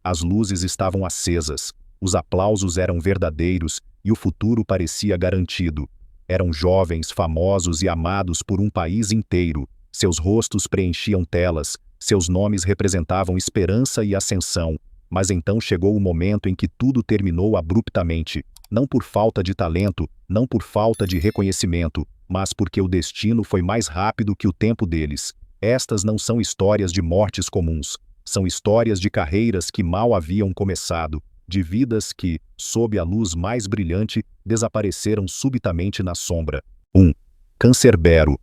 As luzes estavam acesas, os aplausos eram verdadeiros e o futuro parecia garantido. Eram jovens, famosos e amados por um país inteiro. Seus rostos preenchiam telas, seus nomes representavam esperança e ascensão. Mas então chegou o momento em que tudo terminou abruptamente. Não por falta de talento, não por falta de reconhecimento, mas porque o destino foi mais rápido que o tempo deles. Estas não são histórias de mortes comuns. São histórias de carreiras que mal haviam começado, de vidas que, sob a luz mais brilhante, desapareceram subitamente na sombra. 1. Canserbero.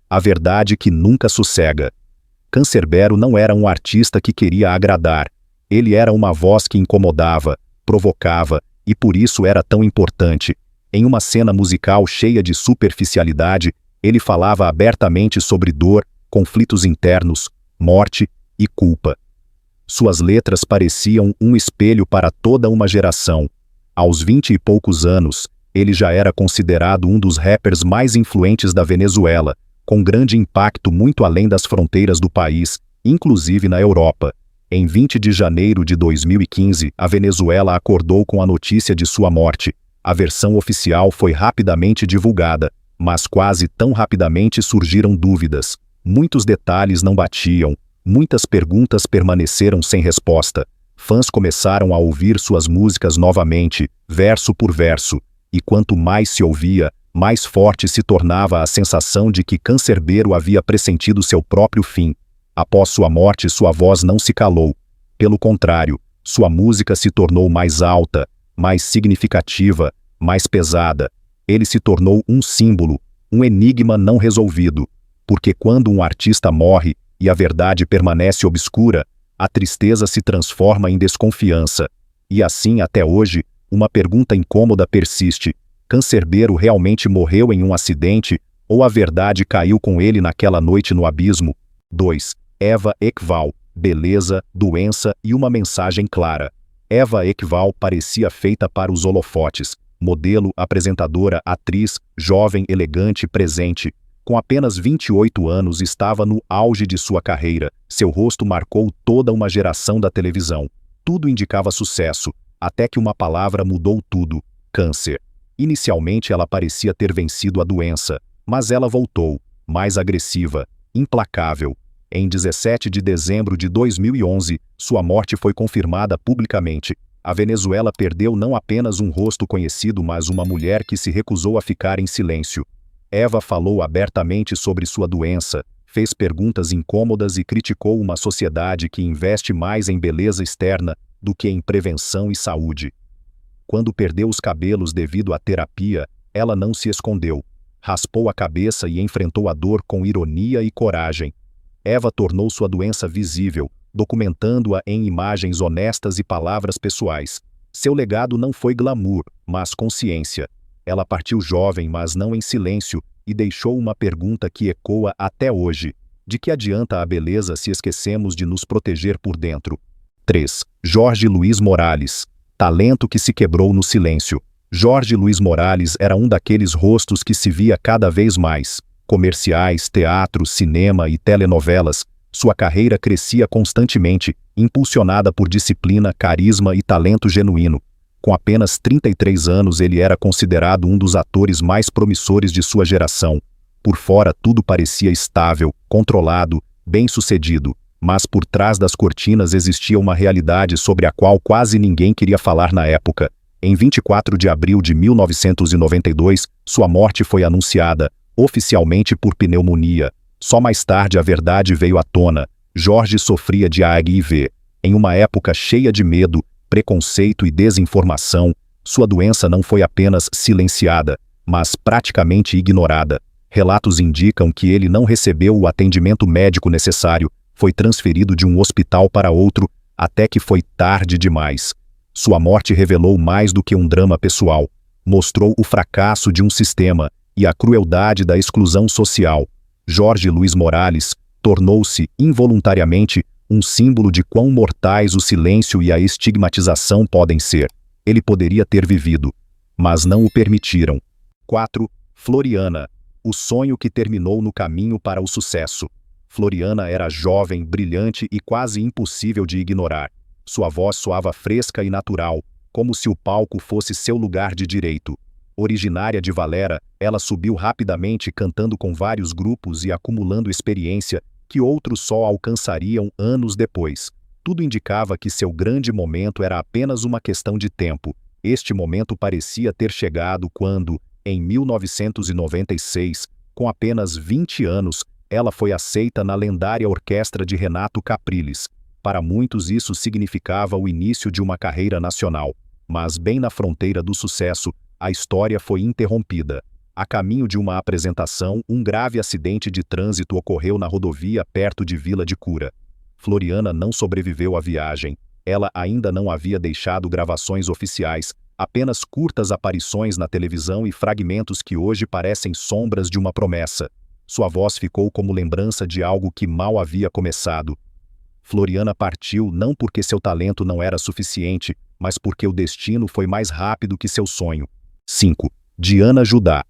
A verdade que nunca sossega. Canserbero não era um artista que queria agradar. Ele era uma voz que incomodava, provocava, e por isso era tão importante. Em uma cena musical cheia de superficialidade, ele falava abertamente sobre dor, conflitos internos, morte e culpa. Suas letras pareciam um espelho para toda uma geração. Aos 20 e poucos anos, ele já era considerado um dos rappers mais influentes da Venezuela, com grande impacto muito além das fronteiras do país, inclusive na Europa. Em 20 de janeiro de 2015, a Venezuela acordou com a notícia de sua morte. A versão oficial foi rapidamente divulgada, mas quase tão rapidamente surgiram dúvidas. Muitos detalhes não batiam, muitas perguntas permaneceram sem resposta. Fãs começaram a ouvir suas músicas novamente, verso por verso, e quanto mais se ouvia, mais forte se tornava a sensação de que Canserbero havia pressentido seu próprio fim. Após sua morte, sua voz não se calou. Pelo contrário, sua música se tornou mais alta, mais significativa, mais pesada. Ele se tornou um símbolo, um enigma não resolvido. Porque quando um artista morre e a verdade permanece obscura, a tristeza se transforma em desconfiança. E assim, até hoje, uma pergunta incômoda persiste: Canserbero realmente morreu em um acidente, ou a verdade caiu com ele naquela noite no abismo? 2. Eva Ekval, beleza, doença e uma mensagem clara. Eva Ekval parecia feita para os holofotes. Modelo, apresentadora, atriz, jovem, elegante, presente. Com apenas 28 anos estava no auge de sua carreira. Seu rosto marcou toda uma geração da televisão. Tudo indicava sucesso, até que uma palavra mudou tudo: câncer. Inicialmente ela parecia ter vencido a doença, mas ela voltou, mais agressiva, implacável. Em 17 de dezembro de 2011, sua morte foi confirmada publicamente. A Venezuela perdeu não apenas um rosto conhecido, mas uma mulher que se recusou a ficar em silêncio. Eva falou abertamente sobre sua doença, fez perguntas incômodas e criticou uma sociedade que investe mais em beleza externa do que em prevenção e saúde. Quando perdeu os cabelos devido à terapia, ela não se escondeu. Raspou a cabeça e enfrentou a dor com ironia e coragem. Eva tornou sua doença visível, documentando-a em imagens honestas e palavras pessoais. Seu legado não foi glamour, mas consciência. Ela partiu jovem, mas não em silêncio, e deixou uma pergunta que ecoa até hoje: de que adianta a beleza se esquecemos de nos proteger por dentro? 3. Jorge Luiz Morales. Talento que se quebrou no silêncio. Jorge Luiz Morales era um daqueles rostos que se via cada vez mais. Comerciais, teatro, cinema e telenovelas. Sua carreira crescia constantemente, impulsionada por disciplina, carisma e talento genuíno. Com apenas 33 anos, ele era considerado um dos atores mais promissores de sua geração. Por fora, tudo parecia estável, controlado, bem-sucedido, mas por trás das cortinas existia uma realidade sobre a qual quase ninguém queria falar na época. Em 24 de abril de 1992, sua morte foi anunciada, oficialmente por pneumonia. Só mais tarde a verdade veio à tona. Jorge sofria de HIV. Em uma época cheia de medo, preconceito e desinformação, sua doença não foi apenas silenciada, mas praticamente ignorada. Relatos indicam que ele não recebeu o atendimento médico necessário, foi transferido de um hospital para outro, até que foi tarde demais. Sua morte revelou mais do que um drama pessoal. Mostrou o fracasso de um sistema e a crueldade da exclusão social. Jorge Luiz Morales tornou-se, involuntariamente, um símbolo de quão mortais o silêncio e a estigmatização podem ser. Ele poderia ter vivido, mas não o permitiram. 4. Floriana. O sonho que terminou no caminho para o sucesso. Floriana era jovem, brilhante e quase impossível de ignorar. Sua voz soava fresca e natural, como se o palco fosse seu lugar de direito. Originária de Valera, ela subiu rapidamente cantando com vários grupos e acumulando experiência que outros só alcançariam anos depois. Tudo indicava que seu grande momento era apenas uma questão de tempo. Este momento parecia ter chegado quando, em 1996, com apenas 20 anos, ela foi aceita na lendária orquestra de Renato Capriles. Para muitos isso significava o início de uma carreira nacional. Mas bem na fronteira do sucesso, a história foi interrompida. A caminho de uma apresentação, um grave acidente de trânsito ocorreu na rodovia perto de Vila de Cura. Floriana não sobreviveu à viagem. Ela ainda não havia deixado gravações oficiais, apenas curtas aparições na televisão e fragmentos que hoje parecem sombras de uma promessa. Sua voz ficou como lembrança de algo que mal havia começado. Floriana partiu não porque seu talento não era suficiente, mas porque o destino foi mais rápido que seu sonho. 5. Diana Judá.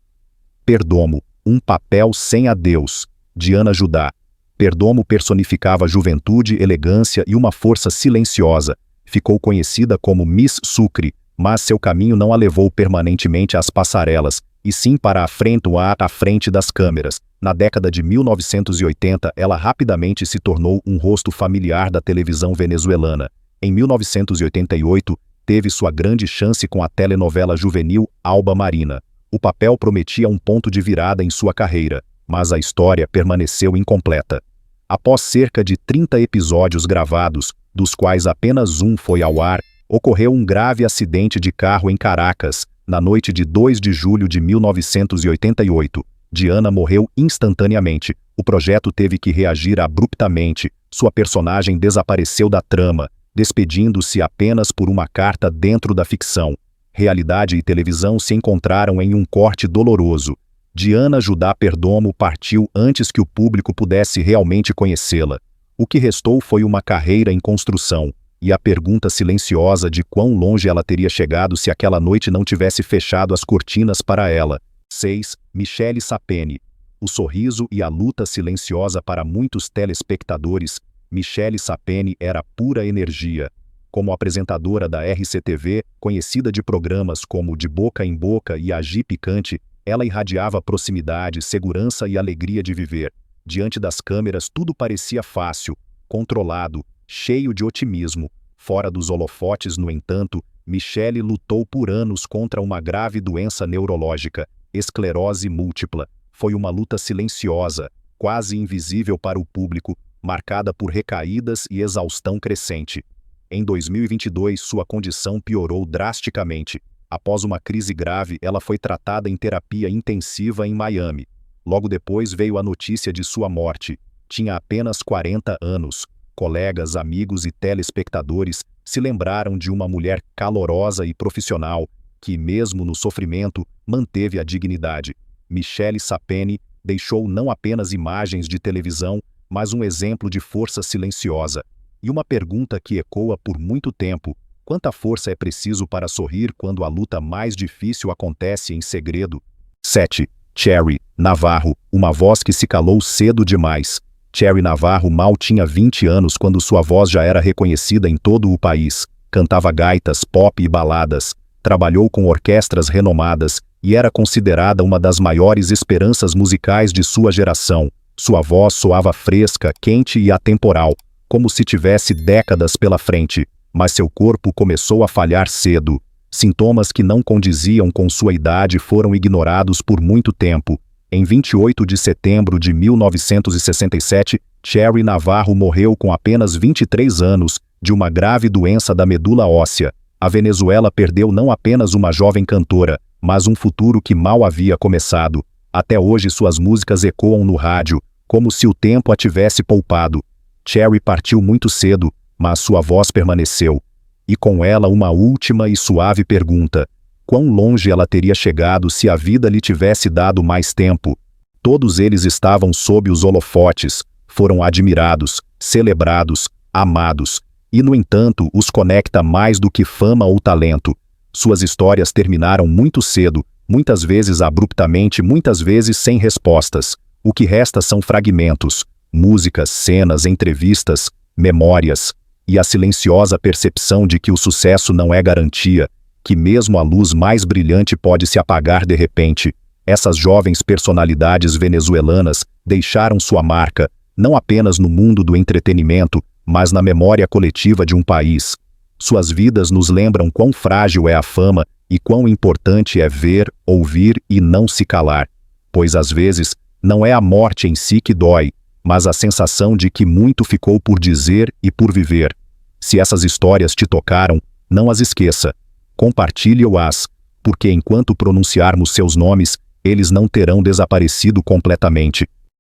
Perdomo, um papel sem adeus. Diana Judá. Perdomo personificava juventude, elegância e uma força silenciosa. Ficou conhecida como Miss Sucre, mas seu caminho não a levou permanentemente às passarelas, e sim para à frente das câmeras. Na década de 1980, ela rapidamente se tornou um rosto familiar da televisão venezuelana. Em 1988, teve sua grande chance com a telenovela juvenil Alba Marina. O papel prometia um ponto de virada em sua carreira, mas a história permaneceu incompleta. Após cerca de 30 episódios gravados, dos quais apenas um foi ao ar, ocorreu um grave acidente de carro em Caracas, na noite de 2 de julho de 1988. Diana morreu instantaneamente. O projeto teve que reagir abruptamente. Sua personagem desapareceu da trama, despedindo-se apenas por uma carta dentro da ficção. Realidade e televisão se encontraram em um corte doloroso. Diana Judá Perdomo partiu antes que o público pudesse realmente conhecê-la. O que restou foi uma carreira em construção, e a pergunta silenciosa de quão longe ela teria chegado se aquela noite não tivesse fechado as cortinas para ela. 6. Michele Sapeni. O sorriso e a luta silenciosa para muitos telespectadores. Michele Sapeni era pura energia. Como apresentadora da RCTV, conhecida de programas como De Boca em Boca e Agi Picante, ela irradiava proximidade, segurança e alegria de viver. Diante das câmeras tudo parecia fácil, controlado, cheio de otimismo. Fora dos holofotes, no entanto, Michele lutou por anos contra uma grave doença neurológica, esclerose múltipla. Foi uma luta silenciosa, quase invisível para o público, marcada por recaídas e exaustão crescente. Em 2022, sua condição piorou drasticamente. Após uma crise grave, ela foi tratada em terapia intensiva em Miami. Logo depois veio a notícia de sua morte. Tinha apenas 40 anos. Colegas, amigos e telespectadores se lembraram de uma mulher calorosa e profissional, que, mesmo no sofrimento, manteve a dignidade. Michele Sapeni deixou não apenas imagens de televisão, mas um exemplo de força silenciosa. E uma pergunta que ecoa por muito tempo: quanta força é preciso para sorrir quando a luta mais difícil acontece em segredo? 7. Cherry Navarro, uma voz que se calou cedo demais. Cherry Navarro mal tinha 20 anos quando sua voz já era reconhecida em todo o país. Cantava gaitas, pop e baladas. Trabalhou com orquestras renomadas e era considerada uma das maiores esperanças musicais de sua geração. Sua voz soava fresca, quente e atemporal, como se tivesse décadas pela frente, mas seu corpo começou a falhar cedo. Sintomas que não condiziam com sua idade foram ignorados por muito tempo. Em 28 de setembro de 1967, Cherry Navarro morreu com apenas 23 anos, de uma grave doença da medula óssea. A Venezuela perdeu não apenas uma jovem cantora, mas um futuro que mal havia começado. Até hoje suas músicas ecoam no rádio, como se o tempo a tivesse poupado. Cherry partiu muito cedo, mas sua voz permaneceu. E com ela uma última e suave pergunta: quão longe ela teria chegado se a vida lhe tivesse dado mais tempo? Todos eles estavam sob os holofotes, foram admirados, celebrados, amados. E, no entanto, os conecta mais do que fama ou talento. Suas histórias terminaram muito cedo, muitas vezes abruptamente, muitas vezes sem respostas. O que resta são fragmentos. Músicas, cenas, entrevistas, memórias. e a silenciosa percepção de que o sucesso não é garantia, que mesmo a luz mais brilhante pode se apagar de repente. Essas jovens personalidades venezuelanas deixaram sua marca, não apenas no mundo do entretenimento, mas na memória coletiva de um país. Suas vidas nos lembram quão frágil é a fama e quão importante é ver, ouvir e não se calar. Pois às vezes, não é a morte em si que dói, mas a sensação de que muito ficou por dizer e por viver. Se essas histórias te tocaram, não as esqueça. Compartilhe-as, porque enquanto pronunciarmos seus nomes, eles não terão desaparecido completamente.